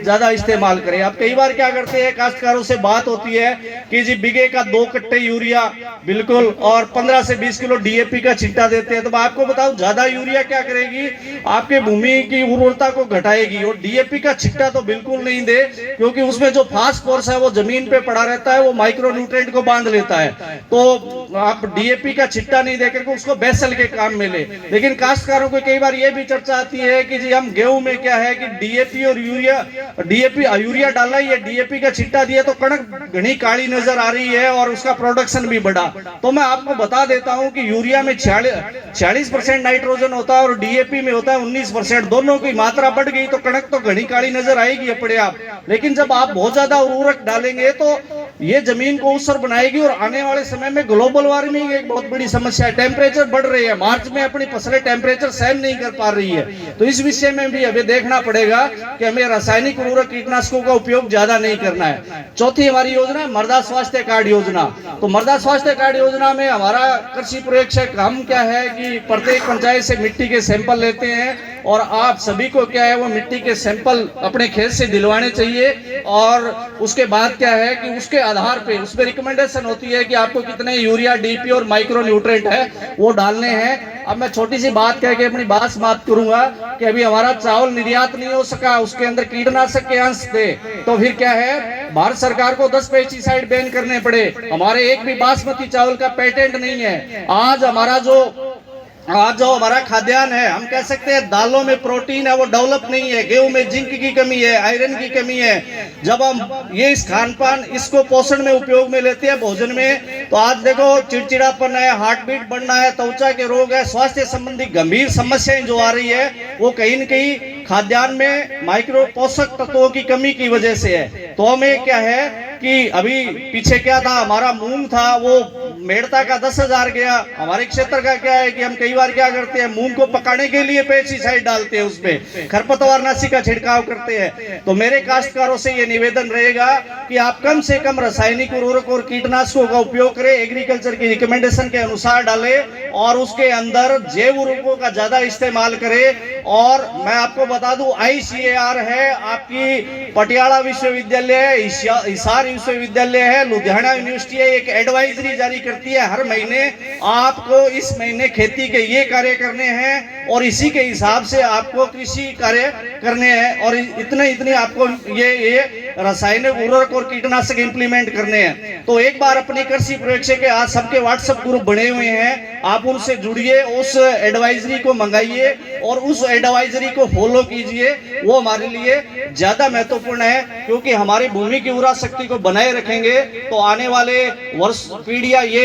ज्यादा इस्तेमाल करें। अब कई बार क्या करते हैं, काश्तकारों से बात होती है कि जी बीघे का 2 कट्टे यूरिया बिल्कुल और 15 से 20 किलो डीएपी का छिट्टा देते हैं। तो मैं आपको बताऊं, ज्यादा यूरिया क्या करेगी, आपके भूमि की उर्वरता को घटाएगी। और डीएपी का छिट्टा तो बिल्कुल नहीं दे, क्योंकि उसमें जो फास्फोरस है वो जमीन पे पड़ा रहता है, वो माइक्रो न्यूट्रिएंट को बांध लेता है। तो आप डीएपी का छिट्टा नहीं देकर उसको बेसल के काम में ले। लेकिन काश्तकारों को कई बार ये भी चर्चा आती है कि जी हम गेहूं में क्या है कि डीएपी और यूरिया डाला, ये डीएपी का छिट्टा दिया तो कणक घनी काली नजर आ रही है और उसका प्रोडक्शन भी बढ़ा। तो मैं आपको बता देता हूं कि यूरिया में 46% नाइट्रोजन होता है और डीएपी में होता है 19%। दोनों की मात्रा बढ़ गई तो कणक तो घनी काली नजर आएगी अपने आप। लेकिन जब आप बहुत ज्यादा उर्वरक डालेंगे तो ये जमीन को ऊसर बनाएगी और आने वाले समय में ग्लोबल वार्मिंग एक बहुत बड़ी समस्या है। टेम्परेचर बढ़ रही है, मार्च में अपनी फसलें टेम्परेचर सहन नहीं कर पा रही है। तो इस विषय में भी हमें देखना पड़ेगा कि हमें रासायनिक उर्वरक कीटनाशकों का उपयोग ज्यादा नहीं करना है। चौथी हमारी योजना है मृदा स्वास्थ्य कार्ड योजना। तो मृदा स्वास्थ्य कार्ड योजना में हमारा कृषि पर्यवेक्षक हम क्या है कि प्रत्येक पंचायत से मिट्टी के सैंपल लेते हैं और आप सभी को क्या है वो मिट्टी के सैंपल अपने खेत से दिलवाने चाहिए। और उसके बाद क्या है कि उसके आधार पे उसमें रिकमेंडेशन होती है कि आपको कितने यूरिया, डीपी और माइक्रो न्यूट्रिएंट है वो डालने हैं। अब मैं छोटी सी बात कह के अपनी बात समाप्त करूंगा कि अभी हमारा चावल निर्यात नहीं हो सका, उसके अंदर कीटनाशक के अंश थे। तो फिर क्या है, भारत सरकार को 10 पेस्टिसाइड बैन करने पड़े। हमारे एक भी बासमती चावल का पेटेंट नहीं है। आज जो हमारा खाद्यान्न है, हम कह सकते हैं दालों में प्रोटीन है वो डेवलप नहीं है, गेहूं में जिंक की कमी है, आयरन की कमी है। जब हम ये इस खान पान इसको पोषण में उपयोग में लेते हैं भोजन में, तो आज देखो चिड़चिड़ापन है, हार्ट बीट बढ़ना है, त्वचा के रोग है, स्वास्थ्य संबंधी गंभीर समस्याएं जो आ रही है वो कहीं न कहीं खाद्यान्न में माइक्रो पोषक तत्वों की कमी की वजह से है। तो हमें क्या है कि अभी पीछे क्या था, हमारा मूंग था वो मेड़ता का 10,000 गया। हमारे क्षेत्र का क्या है कि हम कई बार क्या करते हैं, मूंग को पकाने के लिए पेस्टिसाइड डालते हैं, उसमें खरपतवारनाशी का छिड़काव करते हैं। तो मेरे काश्तकारों से ये निवेदन रहेगा कि आप कम से कम रासायनिक उर्वरक और कीटनाशकों का उपयोग करें, एग्रीकल्चर की रिकमेंडेशन के अनुसार डालें और उसके अंदर जैव उर्वरकों का ज्यादा इस्तेमाल करें। और मैं आपको बता दूं, ICAR है, आपकी पटियाला विश्वविद्यालय है, हिसार विश्वविद्यालय है, लुधियाना यूनिवर्सिटी है, एक एडवाइजरी जारी करती है हर महीने आपको इस महीने खेती के ये कार्य करने हैं और इसी के हिसाब से आपको कृषि कार्य करने हैं और इतने आपको ये रासायनिक उर्वरक और कीटनाशक इंप्लीमेंट करने हैं। तो एक बार अपने कृषि पर्यवेक्षक के आज सबके व्हाट्सएप ग्रुप बने हुए हैं, आप उनसे जुड़िए, उस एडवाइजरी को मंगाइए और उस एडवाइजरी को फॉलो कीजिए। वो हमारे लिए ज्यादा महत्वपूर्ण है, क्योंकि हमारी भूमि की उर्वरा शक्ति को बनाए रखेंगे तो आने वाले वर्ष पीढ़ियां ये